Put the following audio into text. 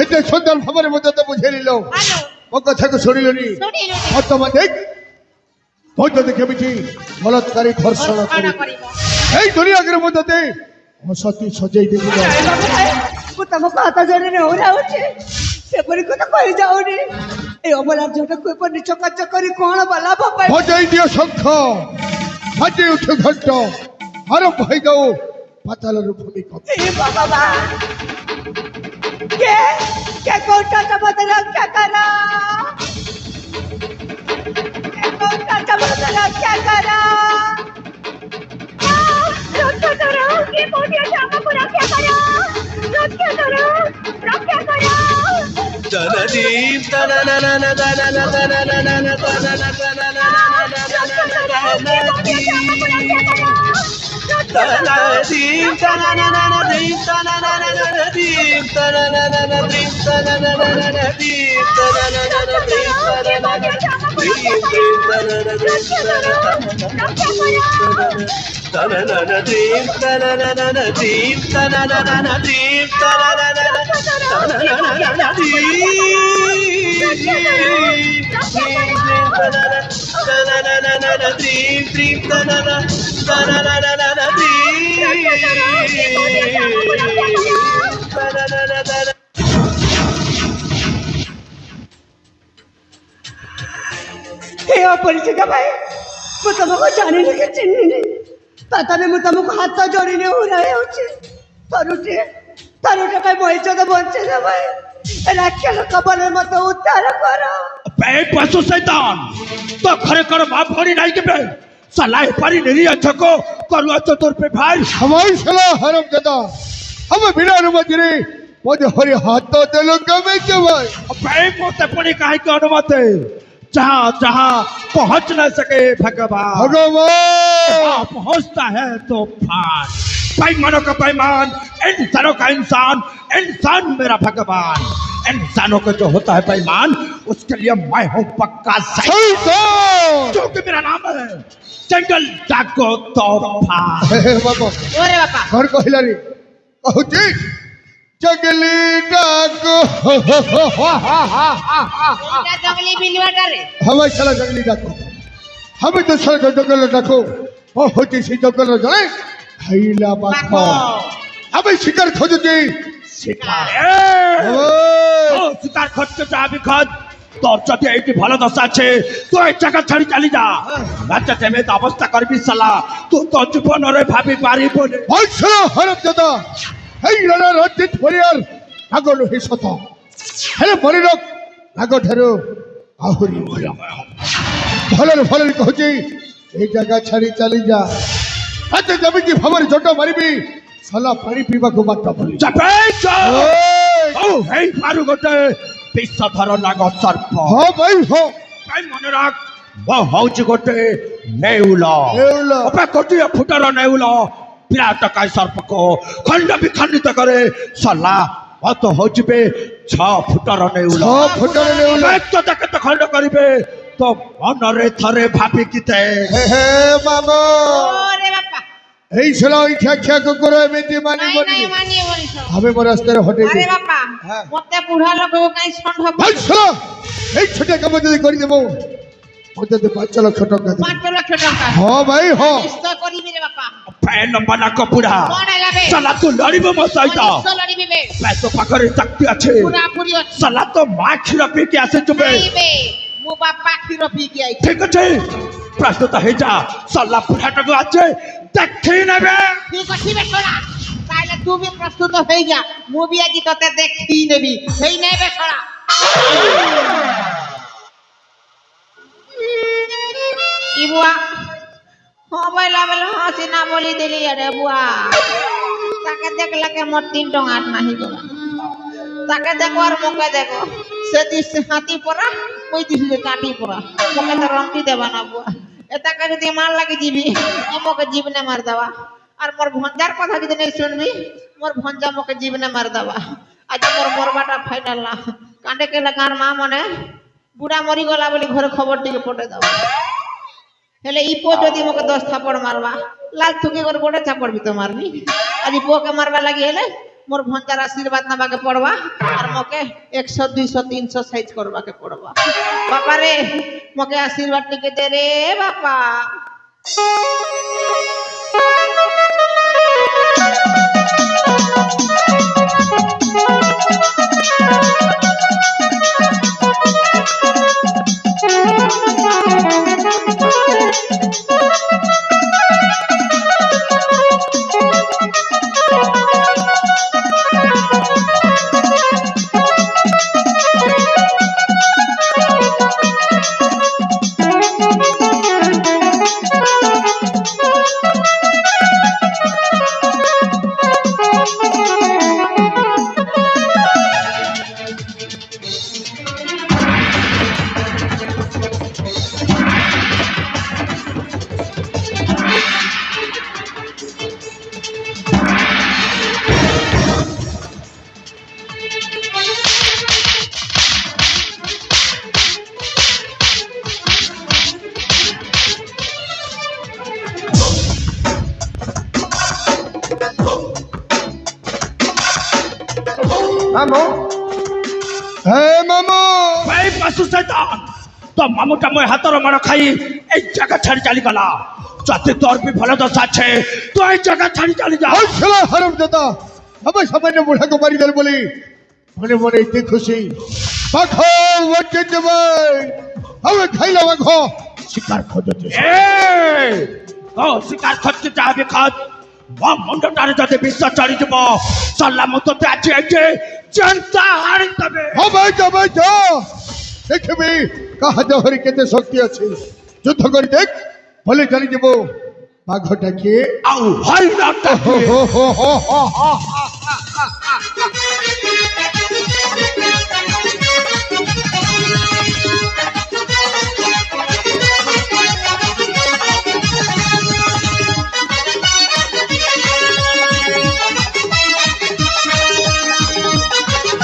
এতে সুন্দর ভাবের মধ্যে তো বুঝে নিল ও কথাকে শুনিলনি বর্তমান দেখ মধ্যে দেখে বুঝি বলৎকারী ধর্ষণ করে এই দুনিয়ার মধ্যে অসতী সজাই দেবি ମୁଁ ତମ କଥା ଜଣେ ଓହ୍ଲାଉଛି ସେପରି କଥା କହି ଯାଉନି এই অবলার ঝোঁটাকে উপর নিচ কাজ করে কোন বলা বাবা বজাই দিও শঙ্খ বাজে উঠে ঘণ্ট আরম্ভ হয়ে যাও পাতালের ভূমিকম্প এই বাবা কে কোনটা চাপাতে রক্ষা করা কে কোনটা চাপাতে রক্ষা করা রক্ষা করো কে কোনটা চাপাতে রক্ষা করো রক্ষা করো রক্ষা করো Danadim, dananana, danana, dananana, danana, dananana, Danadim, dananana, dim, dananana, dim, dananana, dim, dananana, dim, dananana, dim, dananana, dananana, dim, dananana, dim, dananana, dim, dananana, हे अपरिचित भाई ମୁଁ ତମକୁ ଜାଣିନି କି ଚିହ୍ନିନି ତଥାପି ମୁଁ ତମକୁ ହାତ ଯୋଡ଼ିନି ଉରା ହେଉଛି ତରୁଟେ ପାଇଁ ମୋ ଇଜ୍ଜତ ବଞ୍ଚେଇ ଦେବ ରାକ୍ଷସ କବଳରେ ମତେ ଉଦ୍ଧାର କର बे पशु शैतान तो खरे कर बाप भरी नहीं के बे सलाह परी निरी अच्छको करुआ तो तोर पे भाई हमारी सलाह हरम जदा हम बिना अनुमति रे मुझे हरी हाथों दे लो कमे के भाई बे मोते पड़ी काहे के अनुमति जहाँ जहाँ पहुँच न सके भगवान भगवान पहुँचता है तो फान पैमानों का पैमान इंसानों का इंसान इंसान मेरा भगवान इंसानों का जो होता है पैमान उसके लिए मैं हूँ पक्का शैतान क्योंकि मेरा नाम है जंगल जाको तूफान बाबा ওরে বাবা घर को हिला रे कहूची जंगली डाको এটা জঙ্গলি বিলুয়াটা রে हमें चला जंगली डाको हमें तो सारा जंगल डाको ओ होती सी जंगल जाए खाइला बाखो हमें शिकार खोजती शिकार ओ ও শিকার খোঁজতে যাবি খোঁজ তোর যদি এইটি ভালো দশা আছে তুই এই জায়গা ছাড়ি চালি যা রাজ্যে যেমন অবস্থা করবি সালা তুই তো জীবନରେ ভাবি পারিব নে ভাই চলো হরম দাদা এই রানা রঞ্জিত পরিয়ার আগল হি শত হেলে মরিরক আগ ঠারু আহুরি ভলরে কହୁଛି এই জায়গা ছাড়ি চালি যা আজ যেମିତି ভাବରେ জোଟ মারিবি সালা পানি পিବାକୁ বাଟ ভୁଲି চাপে ওই ও হেই পারু গোটে বিষধর নাগ সর্প ହଁ ଭାଇ ହଁ ভাই মনে রাখ ও হଉଛି গোটে নেউল নেউল। ওপে কোটিয়ে ফুটর নেউল বিরাট কায় সর্পকো খণ্ড বিখণ্ডিত করে সলা অত হଉଛି বে 6 ফুটর নেউল 6 ফুটର ନେଉଲ কেতে কেতে খণ্ড করিবে তো মনরে থরে ভাবি কিতে হে মামা ওরে বাবা এই ছেলে ওই খ্যা কুকুর এମିତି নাই নাই মানিবনি মানিয়ে বলিস আমি ମୋ ରାସ୍ତାରେ ହଟେଇ আরে দে বাবা হ্যাঁ। মতে বুড়া লোকକୁ কাই ষণ্ଢ ভাই শোনো এই ছোটিয়া কাম যদি କରିଦେବ ମୋତେ 5 ଲକ୍ଷ ଟଙ୍କା ଦେବ 5 লক্ষ টাকা ହଁ ଭାଇ ହଁ নিশ্চয় করিবি রে বাবা ফ্যান বনা কপুরা কোন লাবে সলা তু লড়িব মো সহিত নিশ্চয় লড়িবি বে তো পাখরে শক্তি আছে পুরা পুরি আছে সলা তো মা ক্ষীর পিকে আসে চুবে খাইবে মো বাবা ক্ষীর পিকি আইছে ঠিক আছে প্রস্তুত হয়ে যা সলা পুরাটাকে আছে দেখি নেবে ঠিক আছে বে সোনা তাইলে তুমি প্রস্তুত হই যা মু বি আজি তোতে দেখি নেবি হেই নেবে সোনা ইবুয়া হবাইলা বেলা হাসি না বলি দিলি আরে বুয়া তাকে দেখলাকে মোর 3 টঙ্কা নাহি গো তাকে দেখো আর মোকে দেখো সে দিস হাতি পরা ওই দিস কাটি পরা মোকে তো রংটি দেবা না বুয়া এটাকে যদি মার লাগি যাবি মোকে জীবনে মার দেবা আর মোর ভঞ্জার কথা যদি নাই শুনবি মোর ভঞ্জা মোকে জীবনে মার দেবা আজ মোর মরবাটা ফাইনাল না কাঁডে কে লাগার মা মনে বুড়া মরি গলা বলি ঘরে খবর টিকে পটে দেবা হেলে ই পো যদি মোকে 10 থাপড় মারবা লাল থুকি করে গোটে থাপড় বি তো মারবি আজ পুকে মারবা লাগি হেলে মোর ভঞ্জার আশীর্বাদ নামাকে পড়বা আর মকে 100 200 300 সাইজ করবাকে পড়বা বাপা রে মকে আশীর্বাদ টিকে দে রে বাপা মামু হে মামু এই পাশু শয়তান তো মামুটা মই হাতর মার খাই এই জায়গা ছাড়ি চালি গলা যাতে তোর বি ভালো দশা আছে তুই এই জায়গা ছাড়ি চালি যা ওই শালা হারামজাদা আমি সামান্য বুড়াকে মারি গেল বলি মনে মনে এতে খুশি পাখো ওকে দেবে আমি খাইলাম আখো শিকার খোঁজতে এই ও শিকার করতে যাবে খাদ মন্ডটারে যদি বিশ্বাস চালি যাব সাল্লাম তো আছে আছে জনতা হারি তবে হবে যাবে যা দেখবি কাহা জহরি কেতে শক্তি আছে যুদ্ধ করে দেখ বলে চালি যাব বাঘটাকে আউ হয় না হো হো হো হো হো